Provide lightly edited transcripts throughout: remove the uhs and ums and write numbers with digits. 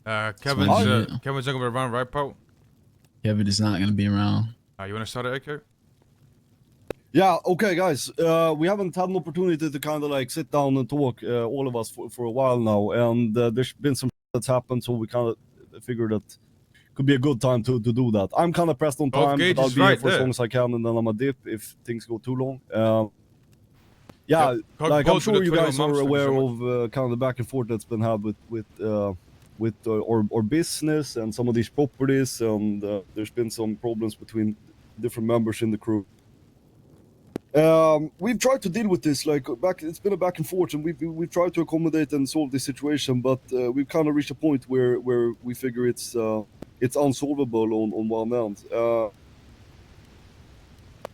Kevin's not gonna be around, right, Paul? Kevin is not gonna be around. You wanna start it, AK? Yeah, okay, guys. We haven't had an opportunity to kind of like sit down and talk, all of us, for a while now, and there's been some that's happened, so we kind of figured that could be a good time to do that. I'm kind of pressed on time, but I'll be here for as long as I can, and then I'm a dip if things go too long. Yeah, like I'm sure you guys are aware of kind of the back and forth that's been had with our business and some of these properties, and there's been some problems between different members in the crew. We've tried to deal with this, like it's been a back and forth, and we've tried to accommodate and solve this situation, but we've kind of reached a point where we figure it's unsolvable on one end.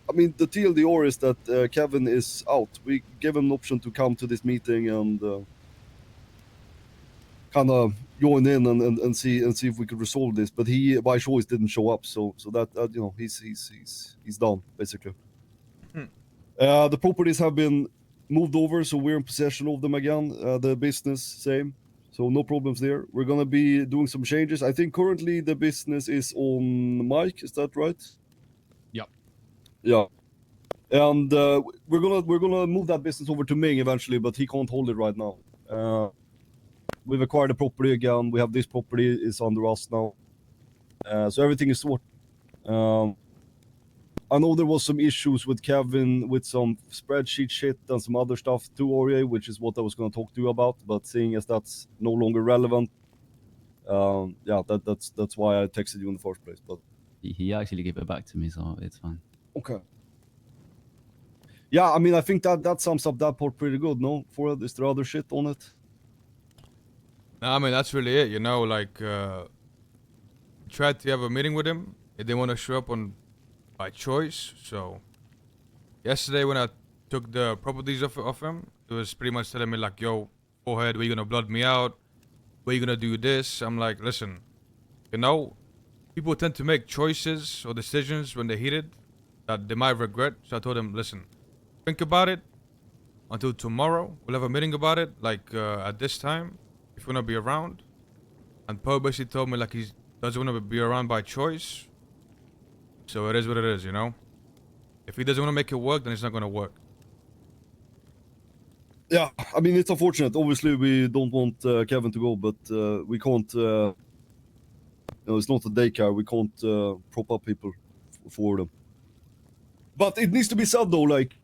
I mean, the TLDR is that Kevin is out. We gave him an option to come to this meeting and kind of join in and see if we could resolve this, but he by choice didn't show up, so that you know, he's done basically. The properties have been moved over, so we're in possession of them again. The business, same. So no problems there. We're going to be doing some changes. I think currently the business is on Mike, is that right? Yep. Yeah. And we're gonna move that business over to Ming eventually, but he can't hold it right now. We've acquired the property again. We have this property is under us now. So everything is sorted. I know there was some issues with Kevin with some spreadsheet shit and some other stuff too, Aurier, which is what I was going to talk to you about. But seeing as that's no longer relevant, yeah, that's why I texted you in the first place. But he actually gave it back to me, so it's fine. Okay. Yeah, I mean, I think that sums up that part pretty good. No, for is there other shit on it? No, I mean that's really it. You know, like tried to have a meeting with him. He didn't want to show up on by choice. So yesterday when I took the properties off him, it was pretty much telling me like, yo, forehead, where you gonna blood me out? Where you gonna do this? I'm like, listen, you know, people tend to make choices or decisions when they're heated that they might regret. So I told him, listen, think about it until tomorrow. We'll have a meeting about it, like at this time, if you wanna be around. And Poe basically told me like he doesn't wanna be around by choice. So it is what it is, you know? If he doesn't want to make it work, then it's not going to work. Yeah, I mean, it's unfortunate. Obviously, we don't want Kevin to go, but we can't, you know, it's not a daycare. We can't prop up people for them. But it needs to be said, though, like,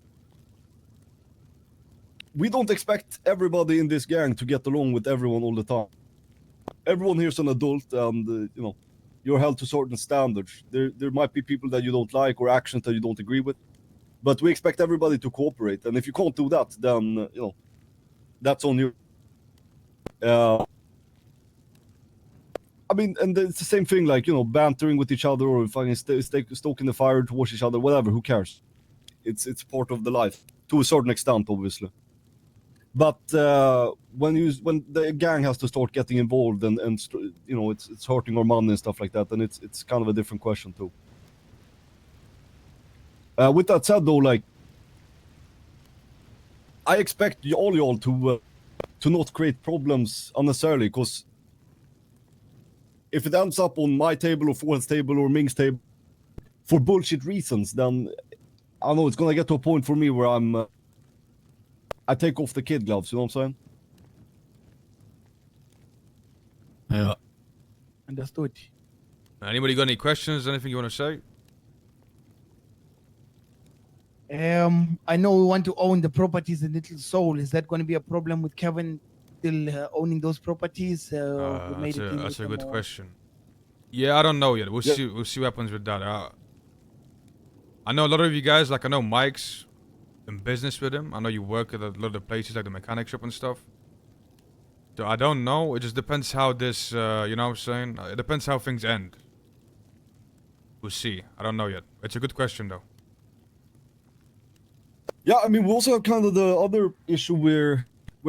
we don't expect everybody in this gang to get along with everyone all the time. Everyone here is an adult, and, you know, you're held to certain standards. There might be people that you don't like or actions that you don't agree with, but we expect everybody to cooperate. And if you can't do that, then you know, that's on you. I mean, and it's the same thing, like, you know, bantering with each other or fucking stoking the fire towards each other, whatever. Who cares? It's part of the life to a certain extent, obviously. But when the gang has to start getting involved and you know, it's hurting our money and stuff like that, then it's kind of a different question too. With that said, though, like, I expect all y'all to not create problems unnecessarily, because if it ends up on my table or Ford's table or Ming's table for bullshit reasons, then I know it's gonna get to a point for me where I take off the kid gloves, you know what I'm saying? Yeah. Understood. Anybody got any questions? Anything you want to say? I know we want to own the properties in Little Soul. Is that going to be a problem with Kevin still owning those properties? That's a good question. Yeah, I don't know yet. We'll see. We'll see what happens with that. I know a lot of you guys. Like, I know Mike's in business with him. I know you work at a lot of the places like the mechanic shop and stuff. So I don't know. It just depends how this, you know what I'm saying? It depends how things end. We'll see. I don't know yet. It's a good question though. Yeah, I mean, we also have kind of the other issue where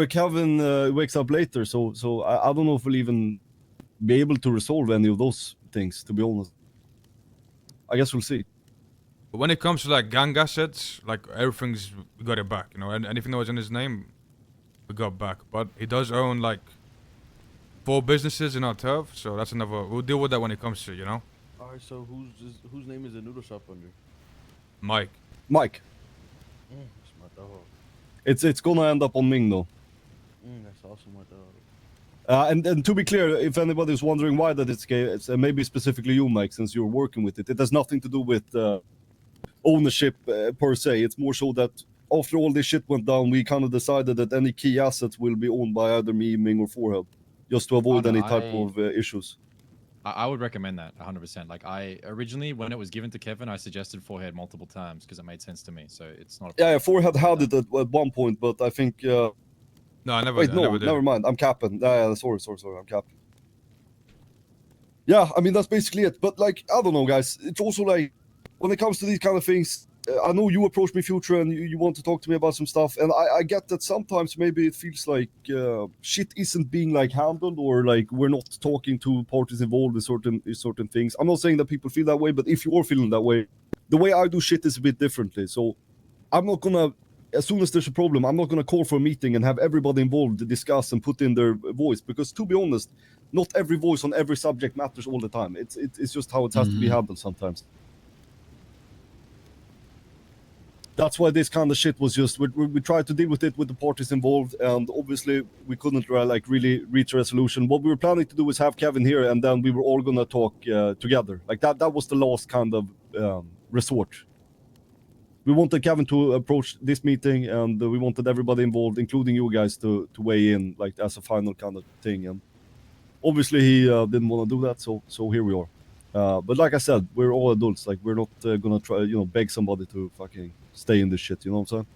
Kevin wakes up later. So I don't know if we'll even be able to resolve any of those things, to be honest. I guess we'll see. But when it comes to like gang assets, like everything's, we got it back, you know, and anything that was in his name, we got back. But he does own like 4 businesses in our turf, so that's another. We'll deal with that when it comes to it, you know. Alright, so whose name is the noodle shop under? Mike. Mike. That's my dog. It's gonna end up on Ming though. That's also my dog. And to be clear, if anybody's wondering why that it's maybe specifically you, Mike, since you're working with it, it has nothing to do with ownership per se. It's more so that after all this shit went down, we kind of decided that any key assets will be owned by either me, Ming, or Forehead, just to avoid no, any type of issues. I would recommend that 100%. Like I originally, when it was given to Kevin, I suggested Forehead multiple times because it made sense to me. So it's not. Yeah, Forehead had it at one point, but I think. No, I never. Wait, I no, never did. never mind. I'm capping. Sorry, I'm capping. Yeah, I mean that's basically it. But like, I don't know, guys. It's also like when it comes to these kind of things. I know you approached me, Future, and you want to talk to me about some stuff, and I get that sometimes maybe it feels like shit isn't being like handled, or like we're not talking to parties involved in certain things. I'm not saying that people feel that way, but if you're feeling that way, the way I do shit is a bit differently. So I'm not gonna, as soon as there's a problem, I'm not gonna call for a meeting and have everybody involved discuss and put in their voice, because to be honest, not every voice on every subject matters all the time. It's just how it has to be handled sometimes. That's why this kind of shit was just we tried to deal with it with the parties involved, and obviously we couldn't like really reach a resolution. What we were planning to do is have Kevin here, and then we were all gonna talk together. Like that was the last kind of resort. We wanted Kevin to approach this meeting, and we wanted everybody involved, including you guys, to weigh in like as a final kind of thing. And obviously he didn't want to do that, so here we are. But like I said, we're all adults. Like we're not gonna try, beg somebody to fucking stay in this shit. You know what I'm saying?